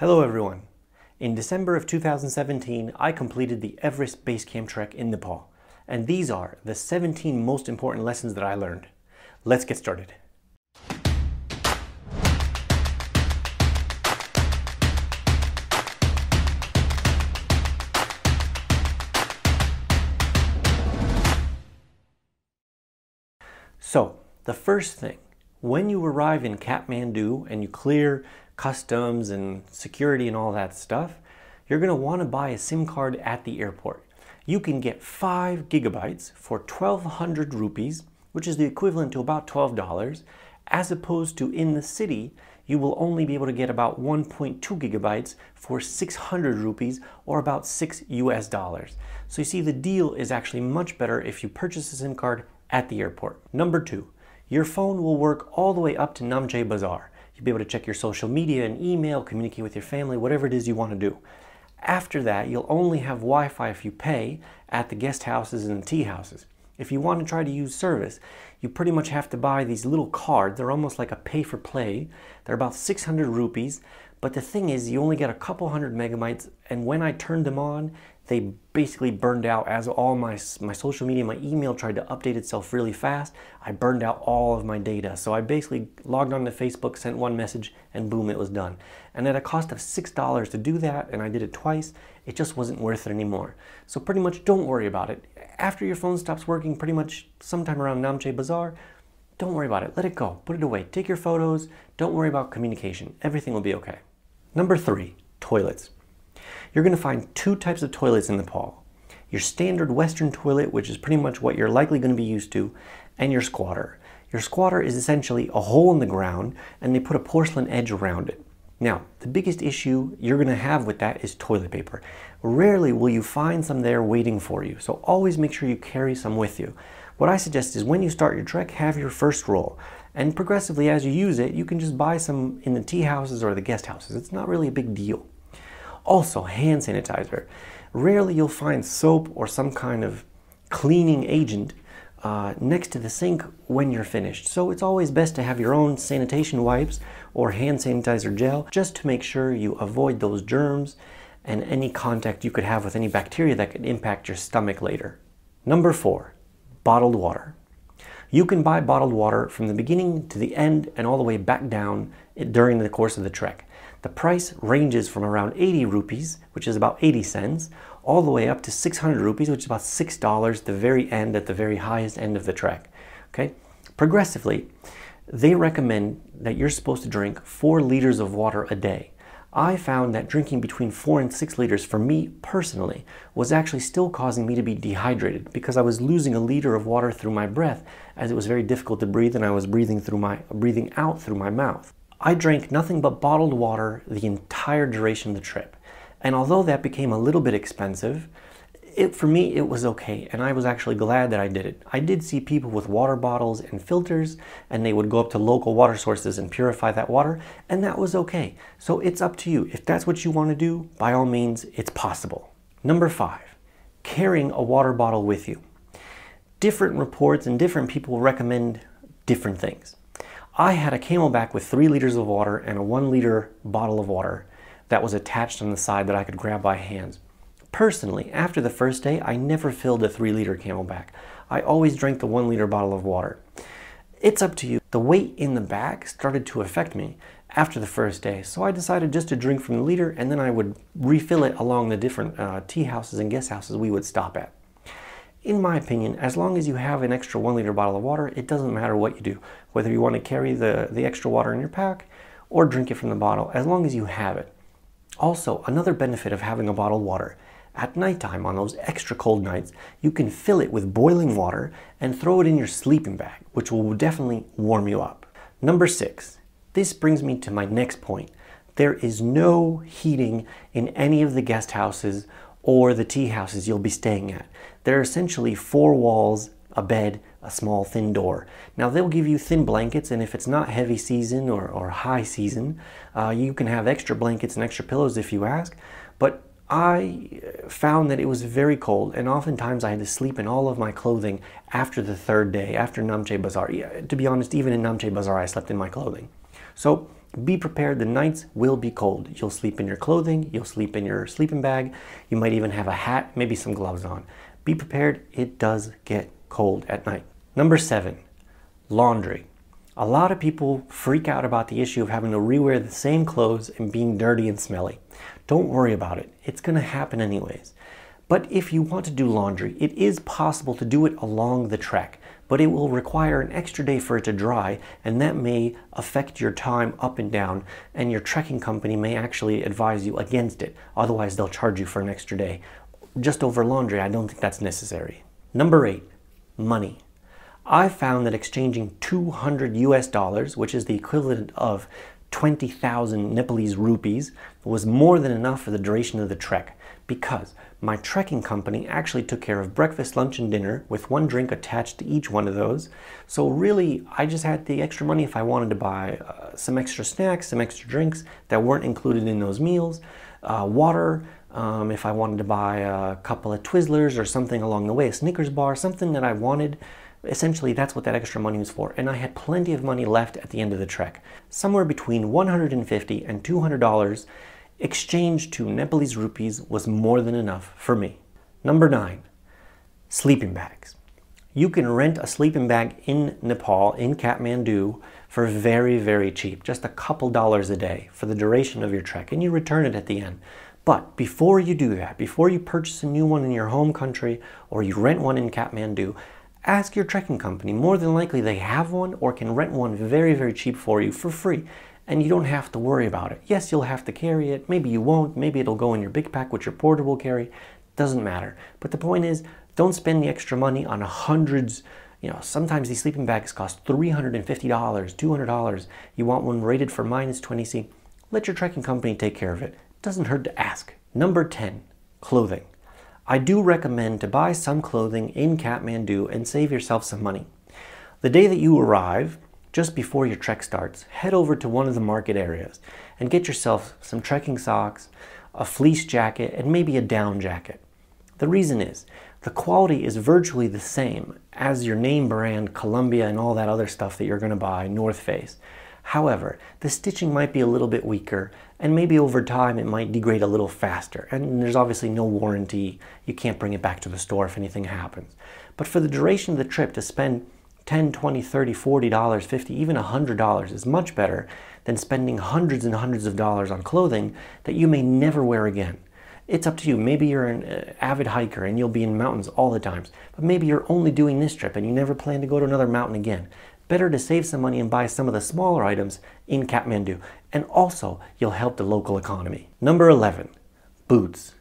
Hello everyone. In December of 2017, I completed the Everest Base Camp trek in Nepal, and these are the 17 most important lessons that I learned. Let's get started. So, the first thing, when you arrive in Kathmandu and you clear customs and security and all that stuff, you're going to want to buy a SIM card at the airport. You can get 5 gigabytes for 1,200 rupees, which is the equivalent to about $12, as opposed to in the city, you will only be able to get about 1.2 gigabytes for 600 rupees or about $6 US. So you see, the deal is actually much better if you purchase a SIM card at the airport. Number 2, your phone will work all the way up to Namche Bazaar. You'll be able to check your social media and email, communicate with your family, whatever it is you want to do. After that, you'll only have Wi-Fi if you pay at the guest houses and the tea houses. If you want to try to use service, you pretty much have to buy these little cards. They're almost like a pay-for-play. They're about 600 rupees. But the thing is, you only get a couple hundred megabytes, and when I turned them on, they basically burned out as all my social media, my email tried to update itself really fast. I burned out all of my data. So I basically logged on to Facebook, sent one message, and boom, it was done. And at a cost of $6 to do that, and I did it twice, it just wasn't worth it anymore. So pretty much don't worry about it. After your phone stops working, pretty much sometime around Namche Bazaar, don't worry about it. Let it go. Put it away. Take your photos. Don't worry about communication. Everything will be okay. Number 3, toilets. You're going to find 2 types of toilets in Nepal. Your standard Western toilet, which is pretty much what you're likely going to be used to, and your squatter. Your squatter is essentially a hole in the ground, and they put a porcelain edge around it. Now, the biggest issue you're going to have with that is toilet paper. Rarely will you find some there waiting for you, so always make sure you carry some with you. What I suggest is when you start your trek, have your first roll. And progressively as you use it, you can just buy some in the tea houses or the guest houses. It's not really a big deal. Also, hand sanitizer. Rarely you'll find soap or some kind of cleaning agent next to the sink when you're finished. So it's always best to have your own sanitation wipes or hand sanitizer gel just to make sure you avoid those germs and any contact you could have with any bacteria that could impact your stomach later. Number 4, bottled water. You can buy bottled water from the beginning to the end and all the way back down during the course of the trek. The price ranges from around 80 rupees, which is about 80 cents, all the way up to 600 rupees, which is about $6, the very end, at the very highest end of the trek. Okay? Progressively, they recommend that you're supposed to drink 4 liters of water a day. I found that drinking between 4 and 6 liters for me personally was actually still causing me to be dehydrated because I was losing a liter of water through my breath as it was very difficult to breathe and I was breathing out through my mouth. I drank nothing but bottled water the entire duration of the trip. And although that became a little bit expensive, for me it was okay, and I was actually glad that I did it. I did see people with water bottles and filters, and they would go up to local water sources and purify that water, and that was okay. So it's up to you. If that's what you want to do, by all means, it's possible. Number 5, carrying a water bottle with you. Different reports and different people recommend different things. I had a camelback with 3 liters of water and a 1 liter bottle of water that was attached on the side that I could grab by hands. Personally, after the first day, I never filled a 3 liter camelback. I always drank the 1 liter bottle of water. It's up to you. The weight in the bag started to affect me after the first day, so I decided just to drink from the liter and then I would refill it along the different tea houses and guest houses we would stop at. In my opinion, as long as you have an extra 1 liter bottle of water, it doesn't matter what you do. Whether you want to carry the extra water in your pack or drink it from the bottle, as long as you have it. Also, another benefit of having a bottled water, at nighttime on those extra cold nights, you can fill it with boiling water and throw it in your sleeping bag, which will definitely warm you up. Number 6, this brings me to my next point. There is no heating in any of the guest houses or the tea houses you'll be staying at. There are essentially 4 walls, a bed, a small thin door. Now they'll give you thin blankets, and if it's not heavy season or high season, you can have extra blankets and extra pillows if you ask, but I found that it was very cold, and oftentimes I had to sleep in all of my clothing after the 3rd day, after Namche Bazaar. Yeah, to be honest, even in Namche Bazaar I slept in my clothing. So Be prepared, the nights will be cold. You'll sleep in your clothing, you'll sleep in your sleeping bag, you might even have a hat, maybe some gloves on. Be prepared, it does get cold at night. Number 7, laundry. A lot of people freak out about the issue of having to rewear the same clothes and being dirty and smelly. Don't worry about it, it's going to happen anyways. But if you want to do laundry, it is possible to do it along the trek, but it will require an extra day for it to dry, and that may affect your time up and down, and your trekking company may actually advise you against it. Otherwise, they'll charge you for an extra day. Just over laundry, I don't think that's necessary. Number 8, money. I found that exchanging 200 US dollars, which is the equivalent of 20,000 Nepalese rupees, was more than enough for the duration of the trek, because my trekking company actually took care of breakfast, lunch, and dinner with one drink attached to each one of those. So really, I just had the extra money if I wanted to buy some extra snacks, some extra drinks that weren't included in those meals, water, if I wanted to buy a couple of Twizzlers or something along the way, a Snickers bar, something that I wanted. Essentially, that's what that extra money was for, and I had plenty of money left at the end of the trek. Somewhere between $150 and $200 exchanged to Nepalese rupees was more than enough for me. Number 9, sleeping bags. You can rent a sleeping bag in Nepal, in Kathmandu, for very, very cheap, just a couple dollars a day for the duration of your trek, and you return it at the end. But before you do that, before you purchase a new one in your home country or you rent one in Kathmandu, ask your trekking company. More than likely they have one or can rent one very, very cheap for you for free. And you don't have to worry about it. Yes, you'll have to carry it. Maybe you won't. Maybe it'll go in your big pack, which your porter will carry. Doesn't matter. But the point is, don't spend the extra money on hundreds. Sometimes these sleeping bags cost $350, $200. You want one rated for -20°C. Let your trekking company take care of it. Doesn't hurt to ask. Number 10, clothing. I do recommend to buy some clothing in Kathmandu and save yourself some money. The day that you arrive, just before your trek starts, head over to one of the market areas and get yourself some trekking socks, a fleece jacket, and maybe a down jacket. The reason is, the quality is virtually the same as your name brand, Columbia, and all that other stuff that you're going to buy, North Face. However, the stitching might be a little bit weaker, and maybe over time it might degrade a little faster. And there's obviously no warranty. You can't bring it back to the store if anything happens. But for the duration of the trip, to spend $10, $20, $30, $40, $50, even $100 is much better than spending hundreds and hundreds of dollars on clothing that you may never wear again. It's up to you. Maybe you're an avid hiker and you'll be in mountains all the time. But maybe you're only doing this trip and you never plan to go to another mountain again. Better to save some money and buy some of the smaller items in Kathmandu. And also, you'll help the local economy. Number 11, boots.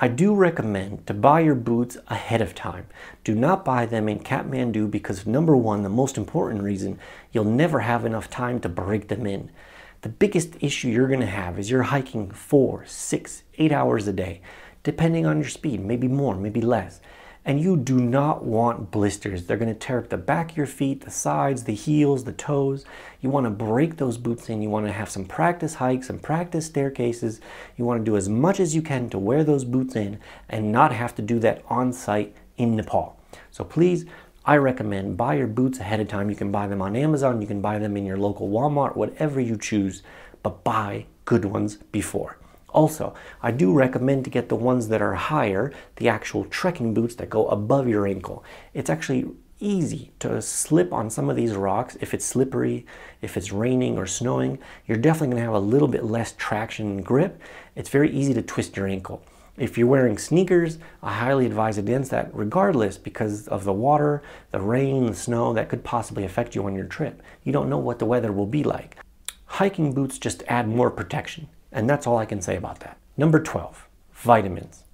I do recommend to buy your boots ahead of time. Do not buy them in Kathmandu because, number 1, the most important reason, you'll never have enough time to break them in. The biggest issue you're going to have is you're hiking 4, 6, 8 hours a day, depending on your speed, maybe more, maybe less. And you do not want blisters. They're going to tear up the back of your feet, the sides, the heels, the toes. You want to break those boots in. You want to have some practice hikes, some practice staircases. You want to do as much as you can to wear those boots in and not have to do that on site in Nepal. So please, I recommend buy your boots ahead of time. You can buy them on Amazon. You can buy them in your local Walmart, whatever you choose, but buy good ones before. Also, I do recommend to get the ones that are higher, the actual trekking boots that go above your ankle. It's actually easy to slip on some of these rocks if it's slippery, if it's raining or snowing. You're definitely going to have a little bit less traction and grip. It's very easy to twist your ankle. If you're wearing sneakers, I highly advise against that regardless because of the water, the rain, the snow that could possibly affect you on your trip. You don't know what the weather will be like. Hiking boots just add more protection. And that's all I can say about that. Number 12, vitamins.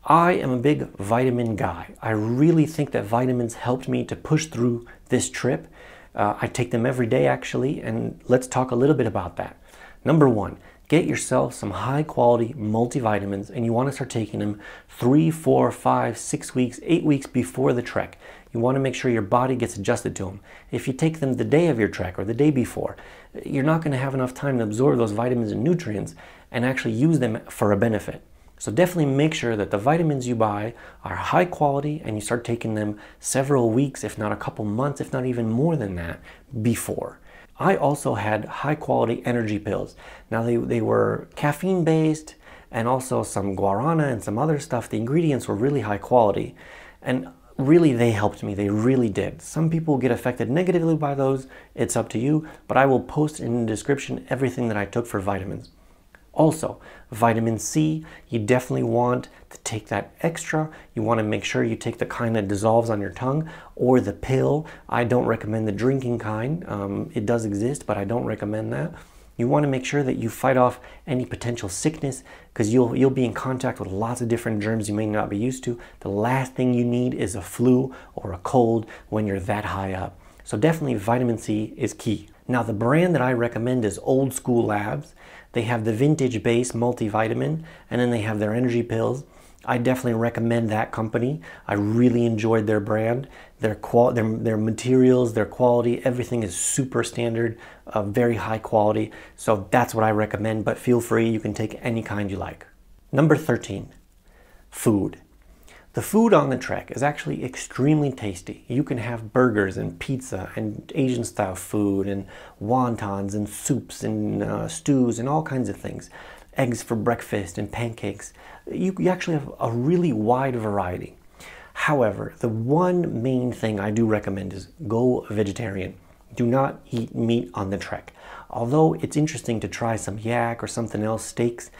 I am a big vitamin guy. I really think that vitamins helped me to push through this trip. I take them every day actually, and let's talk a little bit about that. Number 1, get yourself some high quality multivitamins, and you want to start taking them 3, 4, 5, 6 weeks, 8 weeks before the trek. You want to make sure your body gets adjusted to them. If you take them the day of your trek or the day before, you're not going to have enough time to absorb those vitamins and nutrients and actually use them for a benefit. So definitely make sure that the vitamins you buy are high quality and you start taking them several weeks, if not a couple months, if not even more than that, before. I also had high quality energy pills. Now they were caffeine based and also some guarana and some other stuff. The ingredients were really high quality and really they helped me. They really did. Some people get affected negatively by those. It's up to you, but I will post in the description everything that I took for vitamins. Also, vitamin C, you definitely want to take that extra. You want to make sure you take the kind that dissolves on your tongue or the pill. I don't recommend the drinking kind. It does exist, but I don't recommend that. You want to make sure that you fight off any potential sickness because you'll be in contact with lots of different germs you may not be used to. The last thing you need is a flu or a cold when you're that high up. So definitely vitamin C is key. Now the brand that I recommend is Old School Labs. They have the vintage base multivitamin and then they have their energy pills. I definitely recommend that company. I really enjoyed their brand, their materials, their quality, everything is super standard, very high quality. So that's what I recommend, but feel free, you can take any kind you like. Number 13, food. The food on the trek is actually extremely tasty. You can have burgers and pizza and Asian style food and wontons and soups and stews and all kinds of things. Eggs for breakfast and pancakes. You actually have a really wide variety. However, the one main thing I do recommend is go vegetarian. Do not eat meat on the trek. Although it's interesting to try some yak or something else, steaks,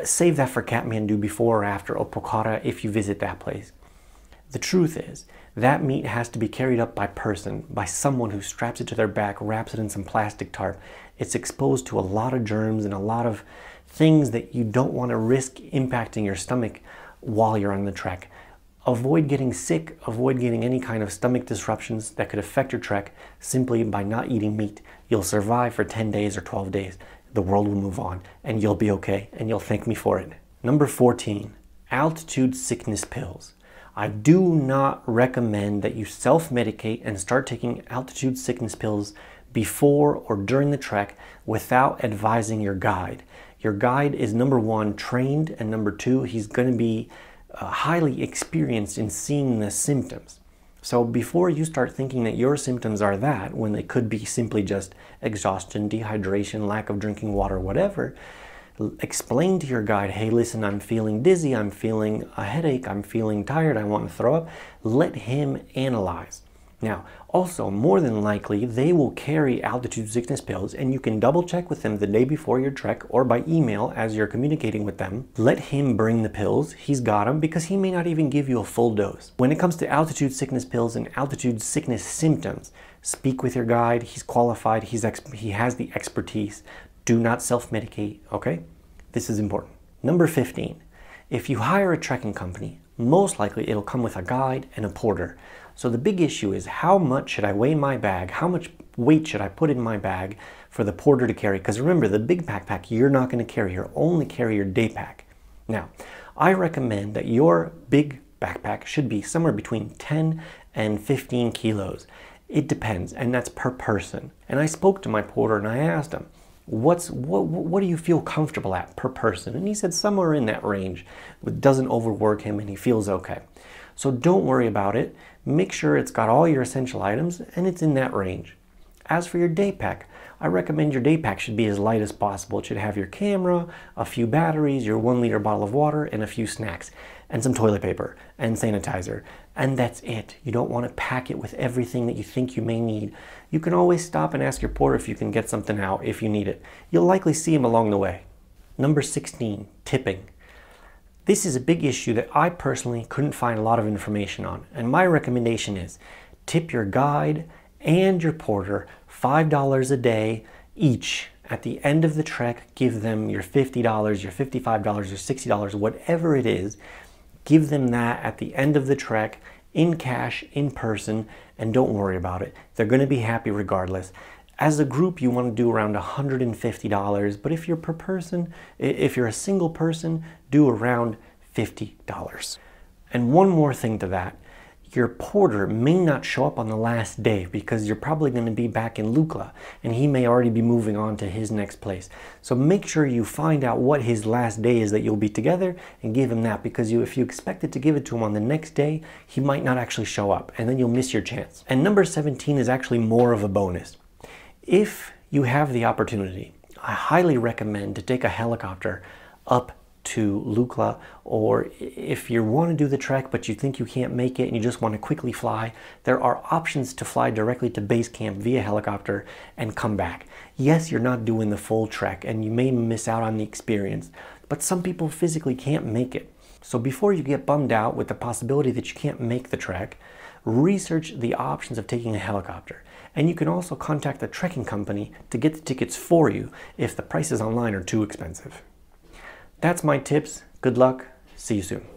save that for Kathmandu before or after Pokhara if you visit that place. The truth is, that meat has to be carried up by person, by someone who straps it to their back, wraps it in some plastic tarp. It's exposed to a lot of germs and a lot of things that you don't want to risk impacting your stomach while you're on the trek. Avoid getting sick, avoid getting any kind of stomach disruptions that could affect your trek simply by not eating meat. You'll survive for 10 days or 12 days. The world will move on and you'll be okay and you'll thank me for it. Number 14, altitude sickness pills. I do not recommend that you self-medicate and start taking altitude sickness pills before or during the trek without advising your guide. Your guide is number one, trained, and number two, he's going to be highly experienced in seeing the symptoms. So before you start thinking that your symptoms are that, when they could be simply just exhaustion, dehydration, lack of drinking water, whatever, explain to your guide, hey, listen, I'm feeling dizzy, I'm feeling a headache, I'm feeling tired, I want to throw up. Let him analyze. Now, also, more than likely, they will carry altitude sickness pills and you can double check with them the day before your trek or by email as you're communicating with them. Let him bring the pills. He's got them because he may not even give you a full dose. When it comes to altitude sickness pills and altitude sickness symptoms, speak with your guide. He's qualified. He has the expertise. Do not self-medicate, okay? This is important. Number 15, if you hire a trekking company, most likely it'll come with a guide and a porter. So the big issue is how much should I weigh my bag? How much weight should I put in my bag for the porter to carry? Because remember, the big backpack you're not going to carry. You'll only carry your day pack. Now, I recommend that your big backpack should be somewhere between 10 and 15 kilos. It depends, and that's per person. And I spoke to my porter and I asked him, what do you feel comfortable at per person? And he said somewhere in that range. It doesn't overwork him and he feels okay. So don't worry about it. Make sure it's got all your essential items and it's in that range. As for your day pack, I recommend your day pack should be as light as possible. It should have your camera, a few batteries, your 1 liter bottle of water, and a few snacks, and some toilet paper and sanitizer. And that's it. You don't want to pack it with everything that you think you may need. You can always stop and ask your porter if you can get something out if you need it. You'll likely see him along the way. Number 16, tipping. This is a big issue that I personally couldn't find a lot of information on, and my recommendation is tip your guide and your porter $5 a day each. At the end of the trek, give them your $50, your $55, your $60, whatever it is. Give them that at the end of the trek in cash, in person, and don't worry about it. They're going to be happy regardless. As a group, you want to do around $150, but if you're per person, if you're a single person, do around $50. And one more thing to that, your porter may not show up on the last day because you're probably going to be back in Lukla and he may already be moving on to his next place. So make sure you find out what his last day is that you'll be together and give him that, because if you expected to give it to him on the next day, he might not actually show up and then you'll miss your chance. And number 17 is actually more of a bonus. If you have the opportunity, I highly recommend to take a helicopter up to Lukla, or if you want to do the trek but you think you can't make it and you just want to quickly fly, there are options to fly directly to base camp via helicopter and come back. Yes, you're not doing the full trek and you may miss out on the experience, but some people physically can't make it. So before you get bummed out with the possibility that you can't make the trek, research the options of taking a helicopter. And you can also contact the trekking company to get the tickets for you if the prices online are too expensive. That's my tips. Good luck. See you soon.